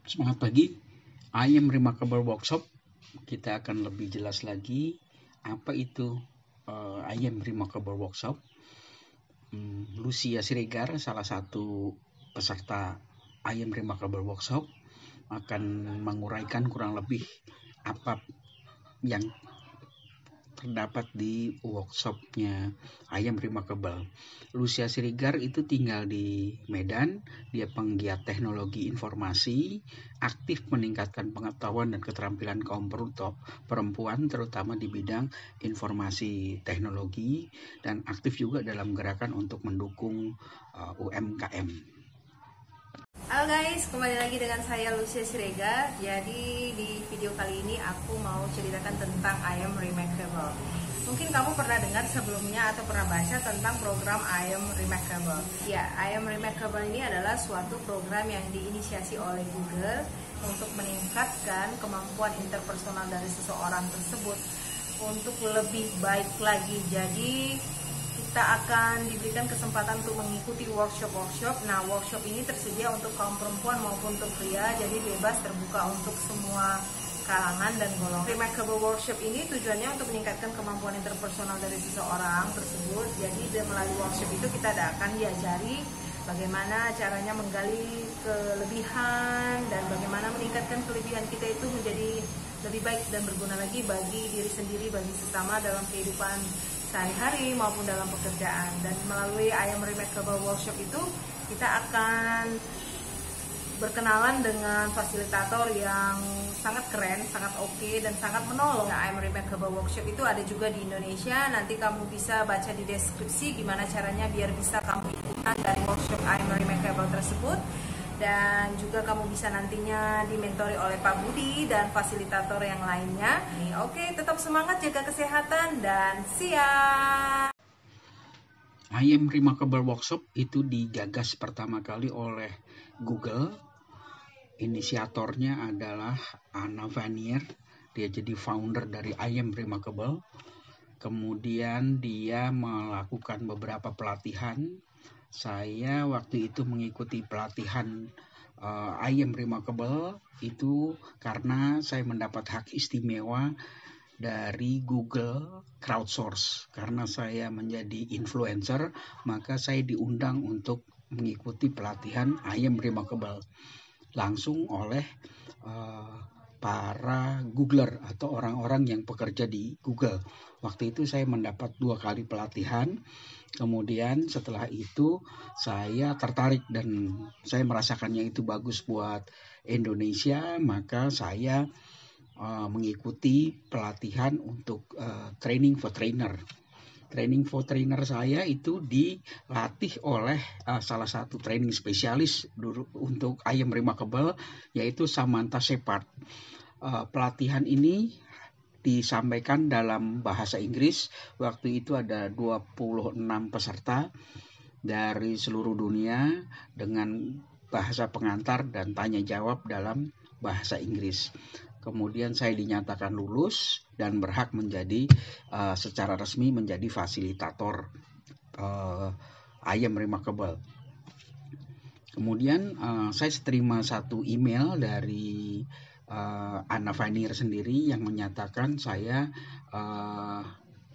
Semangat pagi, I am Remarkable Workshop. Kita akan lebih jelas lagi apa itu I am Remarkable Workshop. Lucia Siregar, salah satu peserta I am Remarkable Workshop, akan menguraikan kurang lebih apa yang terdapat di workshopnya I am Remarkable. Lucia Siregar itu tinggal di Medan, dia penggiat teknologi informasi, aktif meningkatkan pengetahuan dan keterampilan kaum perempuan terutama di bidang informasi teknologi, dan aktif juga dalam gerakan untuk mendukung UMKM. Halo guys, kembali lagi dengan saya Lucia Siregar. Jadi di video kali ini aku mau ceritakan tentang I am Remarkable. Mungkin kamu pernah dengar sebelumnya atau pernah baca tentang program I am Remarkable. Ya, I am Remarkable ini adalah suatu program yang diinisiasi oleh Google untuk meningkatkan kemampuan interpersonal dari seseorang tersebut untuk lebih baik lagi. Jadi kita akan diberikan kesempatan untuk mengikuti workshop. Nah, workshop ini tersedia untuk kaum perempuan maupun untuk pria, jadi bebas terbuka untuk semua kalangan dan golongan. Remarkable Workshop ini tujuannya untuk meningkatkan kemampuan interpersonal dari seseorang tersebut. Jadi melalui workshop itu kita akan diajari bagaimana caranya menggali kelebihan dan bagaimana meningkatkan kelebihan kita itu menjadi lebih baik dan berguna lagi bagi diri sendiri, bagi sesama dalam kehidupan sehari-hari maupun dalam pekerjaan. Dan melalui I am Remarkable Workshop itu kita akan berkenalan dengan fasilitator yang sangat keren, sangat oke, dan sangat menolong. I am Remarkable Workshop itu ada juga di Indonesia. Nanti kamu bisa baca di deskripsi gimana caranya biar bisa kamu ikutan dari workshop I am Remarkable tersebut. Dan juga kamu bisa nantinya dimentori oleh Pak Budi dan fasilitator yang lainnya. Oke, tetap semangat, jaga kesehatan, dan siap! I am Remarkable Workshop itu digagas pertama kali oleh Google. Inisiatornya adalah Anna Vanier. Dia jadi founder dari I am Remarkable. Kemudian dia melakukan beberapa pelatihan. Saya waktu itu mengikuti pelatihan I am Remarkable itu karena saya mendapat hak istimewa dari Google crowdsource. Karena saya menjadi influencer, maka saya diundang untuk mengikuti pelatihan I am Remarkable langsung oleh para Googler atau orang-orang yang bekerja di Google. Waktu itu saya mendapat 2 kali pelatihan. Kemudian setelah itu saya tertarik dan saya merasakannya itu bagus buat Indonesia, maka saya mengikuti pelatihan untuk training for trainer. Training for trainer saya itu dilatih oleh salah satu training spesialis untuk I am Remarkable, yaitu Samantha Shepard. Pelatihan ini disampaikan dalam bahasa Inggris. Waktu itu ada 26 peserta dari seluruh dunia dengan bahasa pengantar dan tanya jawab dalam bahasa Inggris. Kemudian saya dinyatakan lulus dan berhak menjadi secara resmi menjadi fasilitator I am Remarkable. Kemudian saya terima satu email dari Anna Vanier sendiri yang menyatakan saya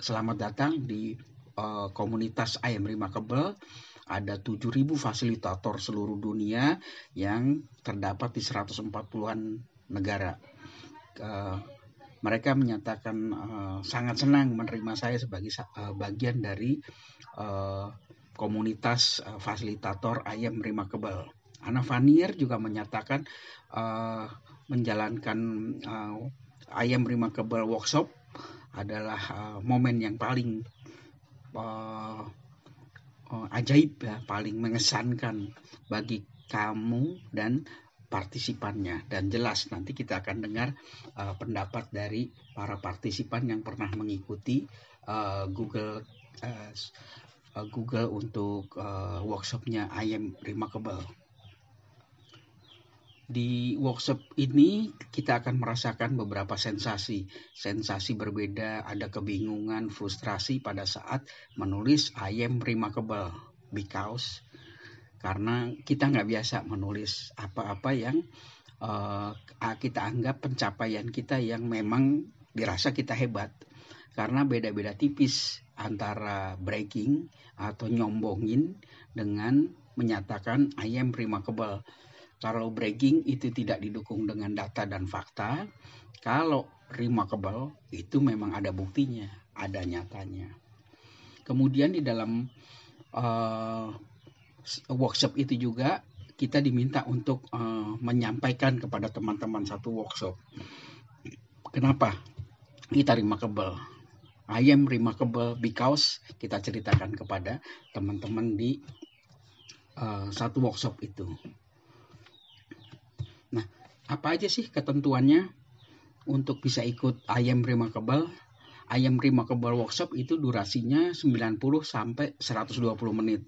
selamat datang di komunitas I am Remarkable. Ada 7.000 fasilitator seluruh dunia yang terdapat di 140-an negara. Mereka menyatakan sangat senang menerima saya sebagai bagian dari komunitas fasilitator I am Remarkable. Anna Vanier juga menyatakan menjalankan I am Remarkable Workshop adalah momen yang paling ajaib ya, paling mengesankan bagi kamu dan partisipannya. Dan jelas nanti kita akan dengar pendapat dari para partisipan yang pernah mengikuti Google untuk workshopnya I am Remarkable. Di workshop ini kita akan merasakan beberapa sensasi berbeda. Ada kebingungan, frustrasi pada saat menulis I am Remarkable, because karena kita nggak biasa menulis apa-apa yang kita anggap pencapaian kita yang memang dirasa kita hebat. Karena beda-beda tipis antara bragging atau nyombongin dengan menyatakan I am remarkable. Kalau bragging itu tidak didukung dengan data dan fakta. Kalau remarkable itu memang ada buktinya, ada nyatanya. Kemudian di dalam workshop itu juga kita diminta untuk menyampaikan kepada teman-teman satu workshop. Kenapa kita remarkable? I am remarkable because kita ceritakan kepada teman-teman di satu workshop itu. Nah, apa aja sih ketentuannya untuk bisa ikut I am remarkable? I am remarkable workshop itu durasinya 90 sampai 120 menit.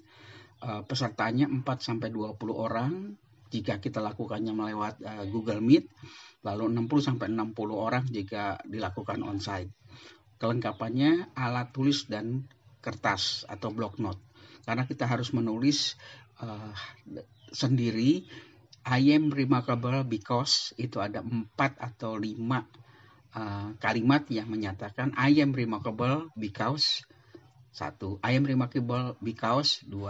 Pesertanya 4 sampai 20 orang jika kita lakukannya melewat Google Meet, lalu 60 sampai 60 orang jika dilakukan onsite. Kelengkapannya alat tulis dan kertas atau block note. Karena kita harus menulis sendiri I am remarkable because itu ada 4 atau 5 kalimat yang menyatakan I am remarkable because 1, I am remarkable because 2,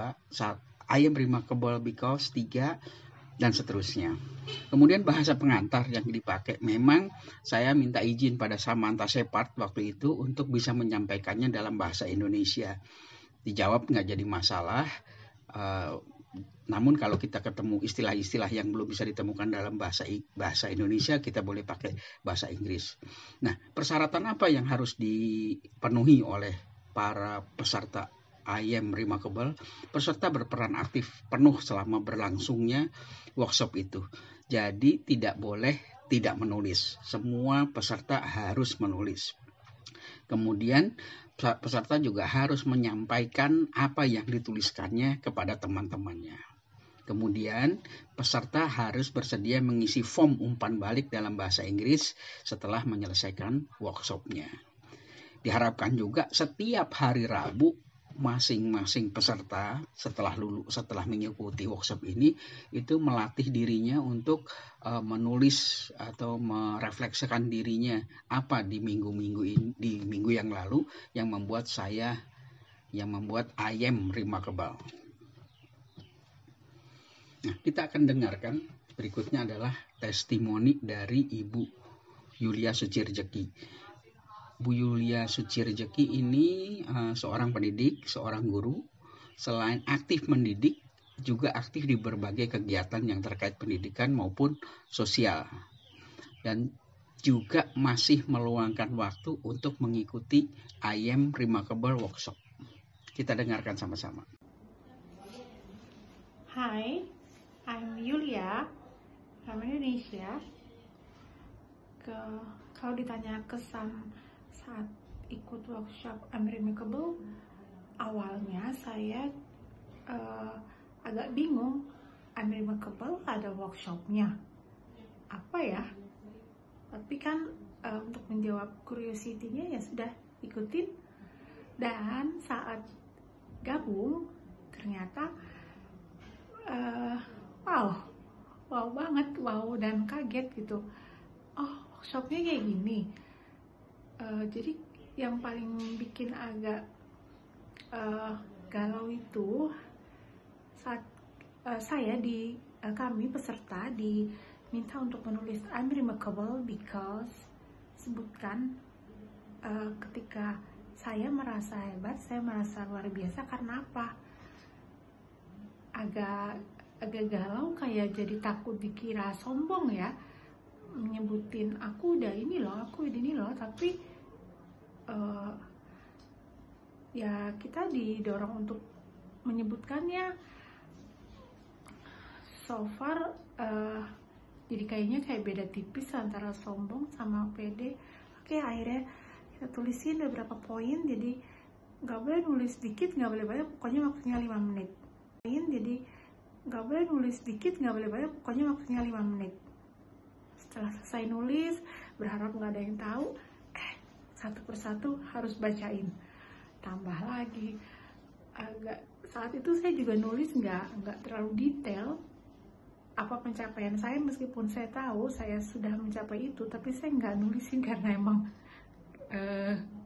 I am remarkable because 3, dan seterusnya. Kemudian bahasa pengantar yang dipakai, memang saya minta izin pada Samantha Shepard waktu itu untuk bisa menyampaikannya dalam bahasa Indonesia. Dijawab nggak jadi masalah, namun kalau kita ketemu istilah-istilah yang belum bisa ditemukan dalam bahasa Indonesia, kita boleh pakai bahasa Inggris. Nah, persyaratan apa yang harus dipenuhi oleh para peserta I am remarkable? Peserta berperan aktif penuh selama berlangsungnya workshop itu. Jadi tidak boleh tidak menulis. Semua peserta harus menulis. Kemudian peserta juga harus menyampaikan apa yang dituliskannya kepada teman-temannya. Kemudian peserta harus bersedia mengisi form umpan balik dalam bahasa Inggris setelah menyelesaikan workshopnya. Diharapkan juga setiap hari Rabu masing-masing peserta setelah mengikuti workshop ini itu melatih dirinya untuk menulis atau merefleksikan dirinya apa di minggu yang lalu yang membuat I am remarkable. Nah, kita akan dengarkan berikutnya adalah testimoni dari Ibu Yulia Sucirjeki. Bu Yulia Sucirjeki ini seorang pendidik, seorang guru. Selain aktif mendidik, juga aktif di berbagai kegiatan yang terkait pendidikan maupun sosial. Dan juga masih meluangkan waktu untuk mengikuti I am remarkable workshop. Kita dengarkan sama-sama. Hi, I'm Yulia from Indonesia. Kalau ditanya kesan saat ikut workshop I'm remarkable, awalnya saya agak bingung. I'm remarkable ada workshopnya apa ya, tapi kan untuk menjawab curiosity-nya ya sudah ikutin, dan saat gabung ternyata wow banget, wow dan kaget gitu. Oh, workshopnya kayak gini. Jadi yang paling bikin agak galau itu saat kami peserta diminta untuk menulis I'm remarkable because sebutkan ketika saya merasa hebat, saya merasa luar biasa karena apa? Agak galau, kayak jadi takut dikira sombong ya, menyebutin aku udah ini loh, tapi ya kita didorong untuk menyebutkannya. So far jadi kayaknya kayak beda tipis antara sombong sama pede. Oke, akhirnya kita tulisin beberapa poin, jadi nggak boleh nulis dikit, nggak boleh banyak, pokoknya waktunya 5 menit. Jadi nggak boleh nulis dikit, nggak boleh banyak, pokoknya waktunya 5 menit. Setelah selesai nulis, berharap nggak ada yang tahu, satu persatu harus bacain. Tambah lagi, saat itu saya juga nulis nggak terlalu detail, apa pencapaian saya, meskipun saya tahu saya sudah mencapai itu, tapi saya nggak nulisin karena emang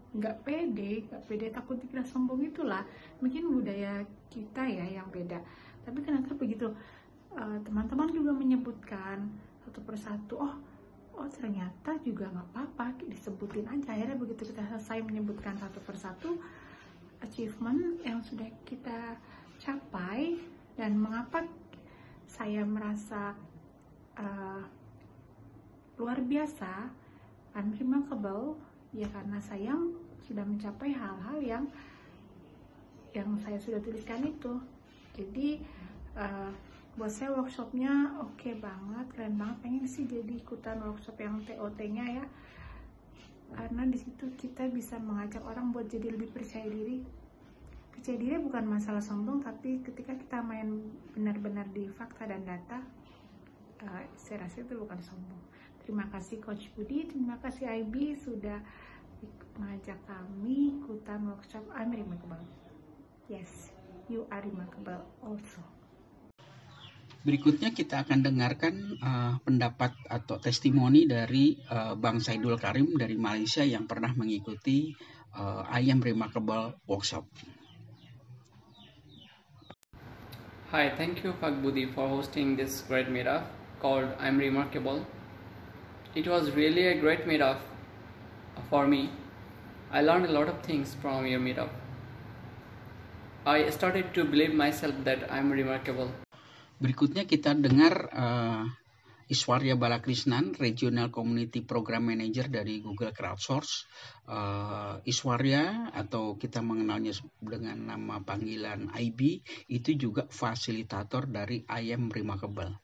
nggak pede, takut dikira sombong. Itulah mungkin budaya kita ya yang beda. Tapi ternyata begitu teman-teman juga menyebutkan satu persatu, oh ternyata juga nggak apa-apa disebutin aja. Akhirnya begitu kita selesai menyebutkan satu persatu achievement yang sudah kita capai dan mengapa saya merasa luar biasa, unremarkable, ya karena saya sudah mencapai hal-hal yang saya sudah tuliskan itu. Jadi buat saya workshopnya oke banget, keren banget. Pengen sih jadi ikutan workshop yang TOT-nya ya, karena di situ kita bisa mengajak orang buat jadi lebih percaya diri. Percaya diri bukan masalah sombong, tapi ketika kita main benar-benar di fakta dan data, saya rasa itu bukan sombong. Terima kasih Coach Budi, terima kasih IB sudah mengajak kami ikutan workshop I'm Remarkable. Yes, you are remarkable also. Berikutnya kita akan dengarkan pendapat atau testimoni dari Bang Saidul Karim dari Malaysia yang pernah mengikuti I Am Remarkable workshop. Hi, thank you Pak Budi for hosting this great meetup called I'm Remarkable. It was really a great meetup for me. I learned a lot of things from your meetup. I started to believe myself that I'm remarkable. Berikutnya kita dengar Iswarya Balakrishnan, Regional Community Program Manager dari Google Crowdsource. Iswarya atau kita mengenalnya dengan nama panggilan IB, itu juga fasilitator dari I Am Remarkable.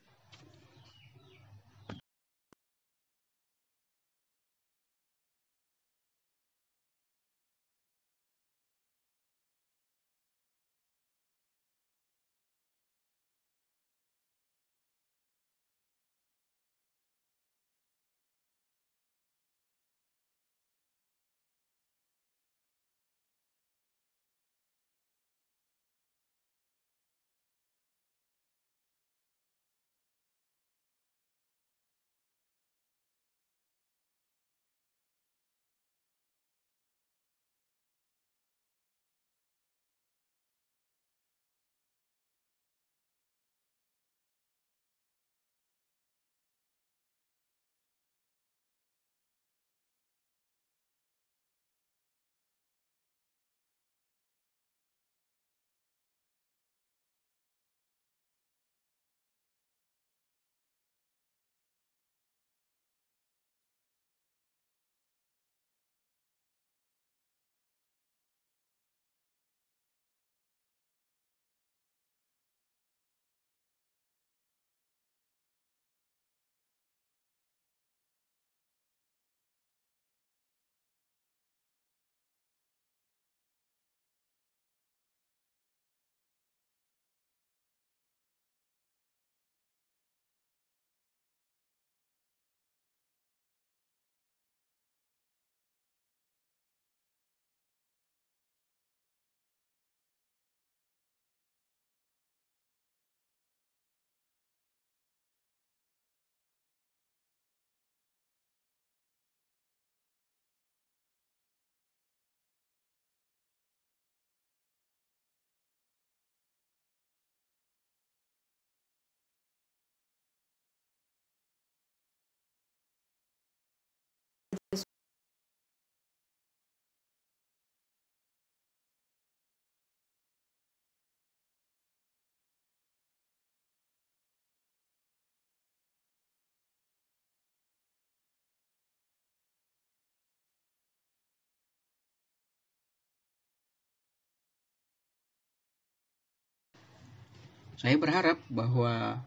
Saya berharap bahwa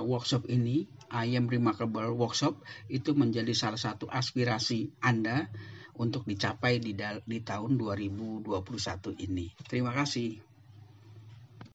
workshop ini, I Am Remarkable Workshop, itu menjadi salah satu aspirasi Anda untuk dicapai di tahun 2021 ini. Terima kasih.